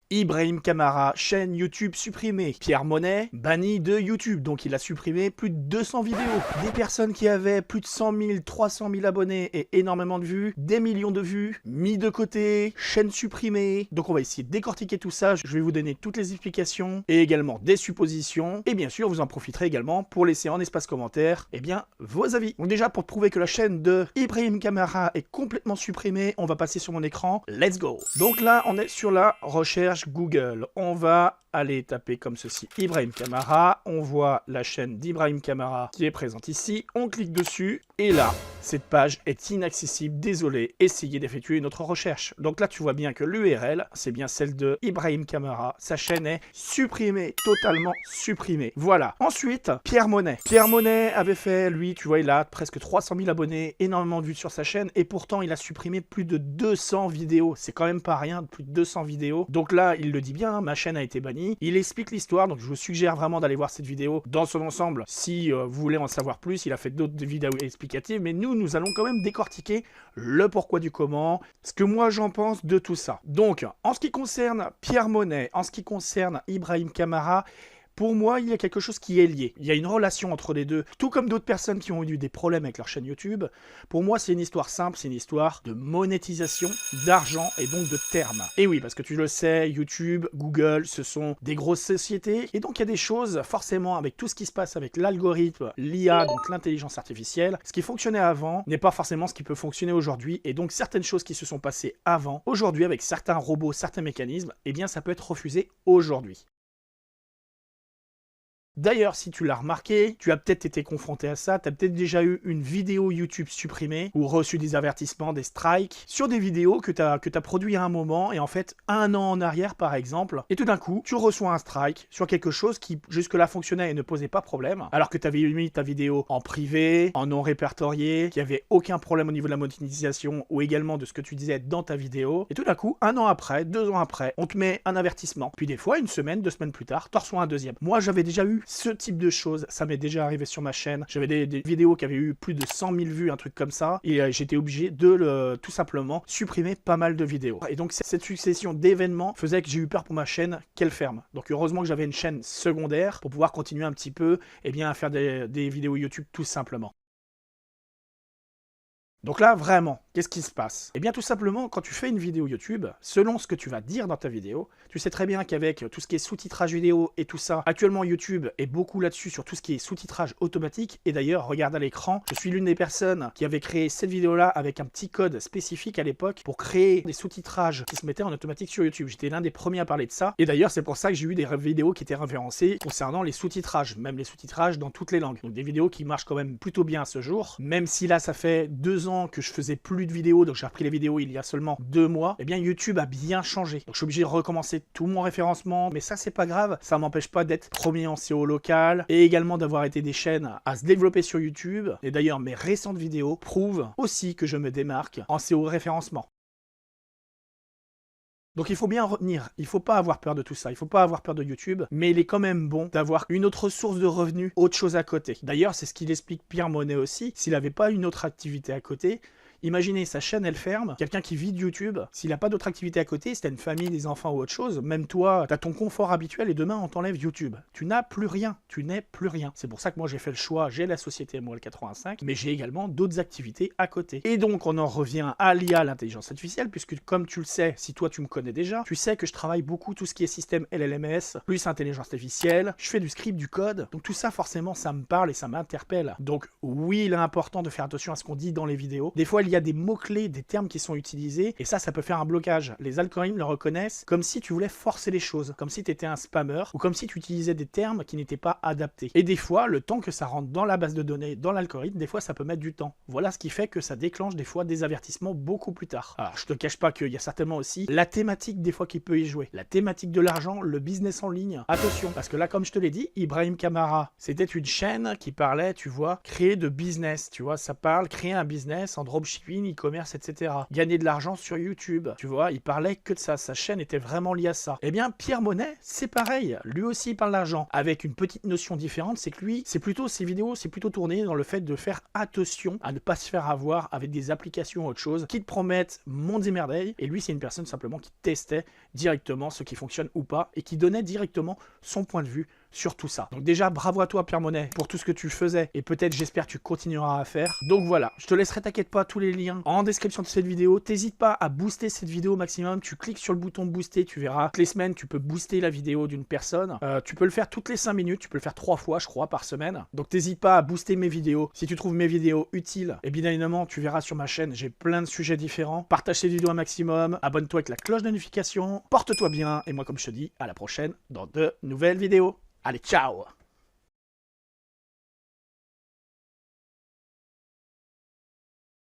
Ibrahim Kamara, chaîne YouTube supprimée. Pierre Monet, banni de YouTube, donc il a supprimé plus de 200 vidéos. Des personnes qui avaient plus de 100 000, 300 000 abonnés et énormément de vues, des millions de vues, mis de côté, chaîne supprimée. Donc on va essayer de décortiquer tout ça, je vais vous donner toutes les explications et également des suppositions. Et bien sûr, vous en profiterez également pour laisser en espace commentaire, eh bien, vos avis. Donc déjà, pour prouver que la chaîne de Ibrahim Kamara est complètement supprimée, on va passer sur mon écran. Let's go. Donc là, on est sur la recherche Google. On va aller taper comme ceci Ibrahim Kamara, on voit la chaîne d'Ibrahim Kamara qui est présente ici, on clique dessus et là, cette page est inaccessible, désolé, essayez d'effectuer une autre recherche. Donc là tu vois bien que l'URL, c'est bien celle de Ibrahim Kamara, sa chaîne est supprimée, totalement supprimée. Voilà. Ensuite, Pierre Monet. Pierre Monet avait fait, lui, tu vois, il a presque 300 000 abonnés, énormément de vues sur sa chaîne et pourtant il a supprimé plus de 200 vidéos. C'est quand même pas rien, plus de 200 vidéos. Donc là, il le dit bien, ma chaîne a été bannie. Il explique l'histoire, donc je vous suggère vraiment d'aller voir cette vidéo dans son ensemble. Si vous voulez en savoir plus, il a fait d'autres vidéos explicatives, mais nous allons quand même décortiquer le pourquoi du comment, ce que moi j'en pense de tout ça. Donc, en ce qui concerne Pierre Monet, en ce qui concerne Ibrahim Kamara, pour moi, il y a quelque chose qui est lié. Il y a une relation entre les deux. Tout comme d'autres personnes qui ont eu des problèmes avec leur chaîne YouTube, pour moi, c'est une histoire simple, c'est une histoire de monétisation, d'argent et donc de termes. Et oui, parce que tu le sais, YouTube, Google, ce sont des grosses sociétés. Et donc, il y a des choses, forcément, avec tout ce qui se passe avec l'algorithme, l'IA, donc l'intelligence artificielle, ce qui fonctionnait avant n'est pas forcément ce qui peut fonctionner aujourd'hui. Et donc, certaines choses qui se sont passées avant, aujourd'hui, avec certains robots, certains mécanismes, eh bien, ça peut être refusé aujourd'hui. D'ailleurs, si tu l'as remarqué, tu as peut-être été confronté à ça, tu as peut-être déjà eu une vidéo YouTube supprimée ou reçu des avertissements, des strikes sur des vidéos que tu as produit à un moment et en fait un an en arrière par exemple, et tout d'un coup tu reçois un strike sur quelque chose qui jusque-là fonctionnait et ne posait pas problème, alors que tu avais mis ta vidéo en privé, en non répertorié, qu'il n'y avait aucun problème au niveau de la monétisation ou également de ce que tu disais dans ta vidéo, et tout d'un coup, un an après, 2 ans après, on te met un avertissement. Puis des fois, une semaine, 2 semaines plus tard, tu reçois un deuxième. Moi, j'avais déjà eu ce type de choses, ça m'est déjà arrivé sur ma chaîne. J'avais des vidéos qui avaient eu plus de 100 000 vues, un truc comme ça, et j'étais obligé de tout simplement supprimer pas mal de vidéos. Et donc cette succession d'événements faisait que j'ai eu peur pour ma chaîne qu'elle ferme. Donc heureusement que j'avais une chaîne secondaire pour pouvoir continuer un petit peu à faire des vidéos YouTube tout simplement. Donc là, vraiment, qu'est-ce qui se passe? Eh bien, tout simplement, quand tu fais une vidéo YouTube, selon ce que tu vas dire dans ta vidéo, tu sais très bien qu'avec tout ce qui est sous-titrage vidéo et tout ça, actuellement YouTube est beaucoup là-dessus sur tout ce qui est sous-titrage automatique. Et d'ailleurs, regarde à l'écran, je suis l'une des personnes qui avait créé cette vidéo-là avec un petit code spécifique à l'époque pour créer des sous-titrages qui se mettaient en automatique sur YouTube. J'étais l'un des premiers à parler de ça. Et d'ailleurs, c'est pour ça que j'ai eu des vidéos qui étaient référencées concernant les sous-titrages, même les sous-titrages dans toutes les langues. Donc des vidéos qui marchent quand même plutôt bien à ce jour, même si là, ça fait 2 ans que je faisais plus de vidéos, donc j'ai repris les vidéos il y a seulement 2 mois, eh bien YouTube a bien changé. Donc je suis obligé de recommencer tout mon référencement, mais ça c'est pas grave, ça m'empêche pas d'être premier en SEO local et également d'avoir été des chaînes à se développer sur YouTube. Et d'ailleurs mes récentes vidéos prouvent aussi que je me démarque en SEO référencement. Donc il faut bien retenir, il ne faut pas avoir peur de tout ça, il ne faut pas avoir peur de YouTube, mais il est quand même bon d'avoir une autre source de revenus, autre chose à côté. D'ailleurs, c'est ce qu'il explique Pierre Monet aussi, s'il n'avait pas une autre activité à côté, imaginez, sa chaîne elle ferme, quelqu'un qui vit de YouTube, s'il n'a pas d'autre activité à côté, si t'as une famille, des enfants ou autre chose, même toi, t'as ton confort habituel et demain on t'enlève YouTube. Tu n'as plus rien, tu n'es plus rien. C'est pour ça que moi j'ai fait le choix, j'ai la société MOL85, mais j'ai également d'autres activités à côté. Et donc on en revient à l'IA, l'intelligence artificielle, puisque comme tu le sais, si toi tu me connais déjà, tu sais que je travaille beaucoup tout ce qui est système LLMS, plus intelligence artificielle, je fais du script, du code, donc tout ça forcément ça me parle et ça m'interpelle. Donc oui, il est important de faire attention à ce qu'on dit dans les vidéos. Des fois il y a des mots-clés, des termes qui sont utilisés, et ça peut faire un blocage. Les algorithmes le reconnaissent comme si tu voulais forcer les choses, comme si tu étais un spammer, ou comme si tu utilisais des termes qui n'étaient pas adaptés. Et des fois, le temps que ça rentre dans la base de données, dans l'algorithme, des fois ça peut mettre du temps. Voilà ce qui fait que ça déclenche des fois des avertissements beaucoup plus tard. Alors je te cache pas qu'il y a certainement aussi la thématique des fois qui peut y jouer. La thématique de l'argent, le business en ligne. Attention, parce que là comme je te l'ai dit, Ibrahim Kamara, c'était une chaîne qui parlait, tu vois, créer de business, tu vois, ça parle, créer un business en dropshipping, dropshipping, e-commerce, etc. Gagner de l'argent sur YouTube. Tu vois, il parlait que de ça. Sa chaîne était vraiment liée à ça. Eh bien, Pierre Monet, c'est pareil. Lui aussi, il parle d'argent. Avec une petite notion différente, c'est que lui, c'est plutôt ses vidéos, c'est plutôt tourné dans le fait de faire attention à ne pas se faire avoir avec des applications ou autre chose qui te promettent mondes et merveilles. Et lui, c'est une personne simplement qui testait directement ce qui fonctionne ou pas et qui donnait directement son point de vue sur tout ça. Donc déjà, bravo à toi Pierre Monet pour tout ce que tu faisais et peut-être j'espère que tu continueras à faire. Donc voilà, je te laisserai, t'inquiète pas, tous les liens en description de cette vidéo. T'hésites pas à booster cette vidéo au maximum, tu cliques sur le bouton booster, tu verras. Toutes les semaines, tu peux booster la vidéo d'une personne. Tu peux le faire toutes les 5 minutes, tu peux le faire 3 fois je crois par semaine. Donc t'hésites pas à booster mes vidéos. Si tu trouves mes vidéos utiles, et bien évidemment tu verras sur ma chaîne, j'ai plein de sujets différents. Partage cette vidéo un maximum, abonne-toi avec la cloche de notification, porte-toi bien et moi comme je te dis, à la prochaine dans de nouvelles vidéos. Allez, ciao!